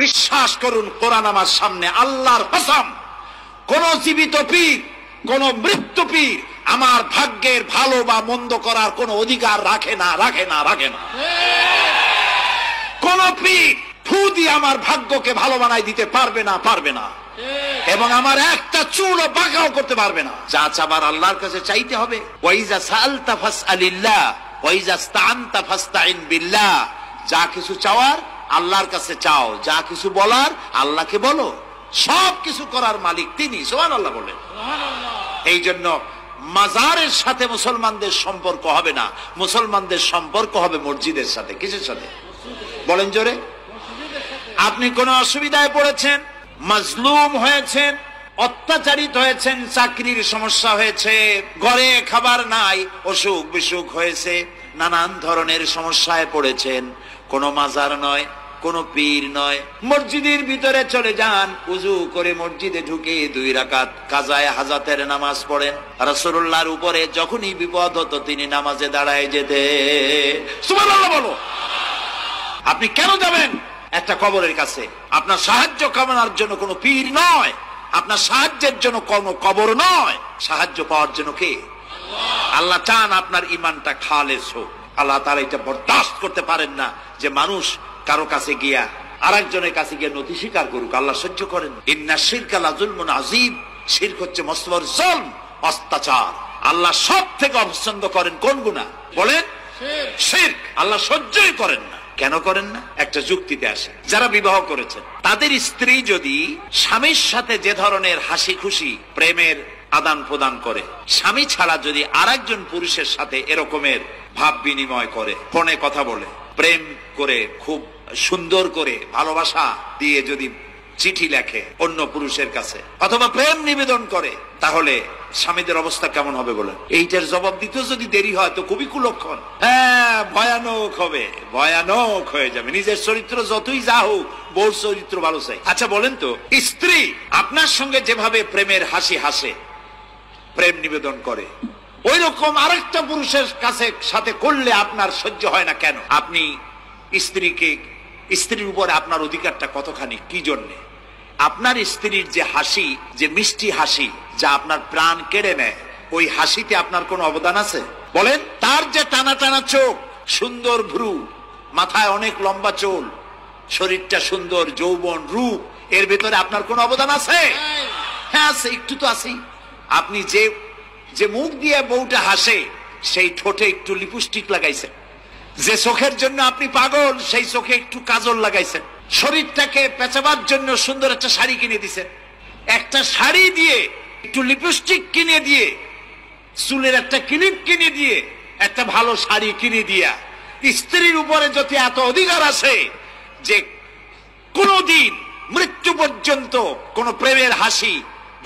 বিশ্বাস করুন, কোরআন আমার সামনে, আল্লাহর কসম, কোন জীবিত পীর, কোন মৃত্যু পীর আমার ভাগ্যের ভালো বা মন্দ করার কোন অধিকার রাখে না। কোন পীর ফু দিয়ে আমার ভাগ্যকে ভালো বানাই দিতে পারবে না, এবং আমার একটা চুলও বাঁকাও করতে পারবে না। যা চাবার আল্লাহর কাছে চাইতে হবে। ওয়াইজা সাআলতা ফাসআলিল্লাহ ওয়াইজা ইসতাআনতা ফাসতাইন বিল্লাহ। যা কিছু চাওয়ার আল্লাহর কাছে চাও, যা কিছু বলার আল্লাহকে বলো। সব কিছু করার মালিক তিনি, সুবহানাল্লাহ বলেন। এই জন্য মাজারের সাথে মুসলমানদের সম্পর্ক হবে না, মুসলমানদের সম্পর্ক হবে মসজিদের সাথে। কিসের সাথে বলেন জোরে? আপনি কোন অসুবিধায় পড়েছেন, মাজলুম হয়েছেন, অত্যাচারিত হয়েছেন, চাকরির সমস্যা হয়েছে, ঘরে খাবার নাই, অসুখ বিসুখ হয়েছে, নানান ধরনের সমস্যায় পড়েছেন, কোন মাজার নয়, কোন পীর নয়, মসজিদের ভিতরে চলে যান, উযু করে মসজিদে ঢুকে 2 রাকাত কাজায়ে হাজাতের নামাজ পড়েন। রাসূলুল্লাহর উপরে যখনই বিপদ হতো তিনি নামাজে দাঁড়ায় যেতেন। সুবহানাল্লাহ বলো। আপনি কেন যাবেন একটা কবরের কাছে? আপনার সাহায্য কামনার জন্য কোনো পীর নয়, আপনার সাহায্যের জন্য কোনো কবর নয়, সাহায্য পাওয়ার জন্য কে? আল্লাহ চান আপনার ঈমানটা খালেস হোক। আল্লাহ তাআলা এটা বরদাস্ত করতে পারেন না যে মানুষ কারো কাছে গিয়া আরেকজনের কাছে গিয়ে নথি স্বীকার করুক। আল্লাহ সহ্য করেন। ইন্না শিরকা লাযুলমুন আযীম। শিরক হচ্ছে মস্ত বড় জুলম, অত্যাচার। আল্লাহ সব থেকে অপছন্দ করেন কোন গুনাহ বলেন? শিরক। আল্লাহ সহ্যই করেন না। কেন করেন না? একটা যুক্তিতে আসে। যারা বিবাহ করেছেন তাদের স্ত্রী যদি স্বামীর সাথে যে ধরনের হাসি খুশি প্রেমের আদান প্রদান করে, স্বামী ছাড়া যদি আরেকজন পুরুষের সাথে এরকমের ভাব বিনিময় করে, ফোনে কথা বলে, প্রেম করে, খুব সুন্দর করে ভালোবাসা দিয়ে যদি চিঠি লেখে অন্য পুরুষের কাছে, অথবা প্রেম নিবেদন করে, তাহলে স্বামীদের অবস্থা কেমন হবে বলেন? এইটার জবাব দিতে যদি দেরি হয় তো খুবই কুলক্ষণ। হ্যাঁ, ভয়ানক হবে, ভয়ানক হয়ে যাবে। নিজের চরিত্র যতই যা হোক, বউর চরিত্র ভালো চাই। আচ্ছা বলেন তো, স্ত্রী আপনার সঙ্গে যেভাবে প্রেমের হাসি হাসে, প্রেম নিবেদন করে, ওই রকম আরেকটা পুরুষের কাছে সাথে করলে আপনার সহ্য হয় না কেন? আপনি স্ত্রীর উপরে আপনার অধিকারটা কতখানি? কি জন্যে? আপনার স্ত্রীর যে হাসি, যে মিষ্টি হাসি, যা আপনার প্রাণ কেড়ে নেয়, ওই হাসিতে আপনার কোনো অবদান আছে বলেন? তার যে টানা টানা চোখ, সুন্দর ভ্রু, মাথায় অনেক লম্বা চুল, শরীরটা সুন্দর, যৌবন, রূপ, এর ভেতরে আপনার কোনো অবদান আছে? হ্যাঁ আছে, একটু তো আছেই। আপনি যে মুখ দিয়ে বউটা হাসে, সেই ঠোঁটে একটু লিপস্টিক লাগাইছেন। যে চোখের জন্য আপনি পাগল, সেই চোখে একটু কাজল লাগাইছেন। শরীরটাকে পেঁচাবার জন্য সুন্দর একটা শাড়ি কিনে দিছেন। একটা শাড়ি দিয়ে, একটু লিপস্টিক কিনে দিয়ে, চুলের একটা ক্লিপ কিনে দিয়ে, একটা ভালো শাড়ি কিনে দিয়া স্ত্রীর উপরে যদি এত অধিকার আছে যে কোনদিন মৃত্যু পর্যন্ত কোন প্রেমের হাসি,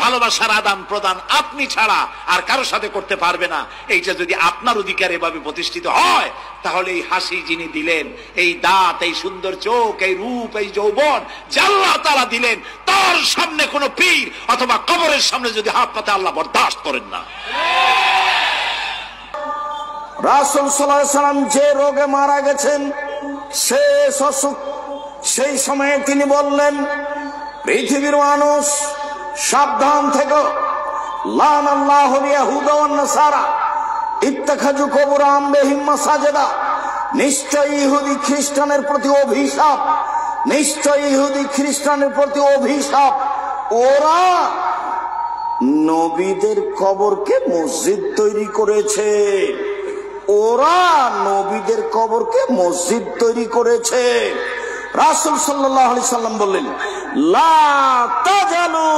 ভালোবাসার আদান প্রদান আপনি ছাড়া আর কারো সাথে করতে পারবে না, এইটা যদি আপনার অধিকার এভাবে প্রতিষ্ঠিত হয়, তাহলে এই হাসি যিনি দিলেন, এই দাঁত, এই সুন্দর চোখ, এই রূপ, এই যৌবন যা আল্লাহ তাআলা দিলেন, তার সামনে কোন পীর অথবা কবরের সামনে যদি হাত পাতে আল্লাহ বরদাস্ত করেন না। রাসূল সাল্লাল্লাহু আলাইহি ওয়াসাল্লাম যে রোগে মারা গেছেন, শেষ অসুখ, সেই সময়ে তিনি বললেন, পৃথিবীর মানুষ সাবধান থেকো, লানাল্লাহুল ইয়াহুদা ওয়ান নাসারা ইত্তাখাযু কুবুর আনবিহিম মাসাজিদা। নিশ্চয়ই ইহুদি খ্রিস্টানের প্রতি অভিশাপ, নিশ্চয়ই ইহুদি খ্রিস্টানের প্রতি অভিশাপ। ওরা নবীদের কবরকে মসজিদ তৈরি করেছে, ওরা নবীদের কবরকে মসজিদ তৈরি করেছে। রাসূল সাল্লাল্লাহু আলাইহি সাল্লাম বললেন, লা তাজালু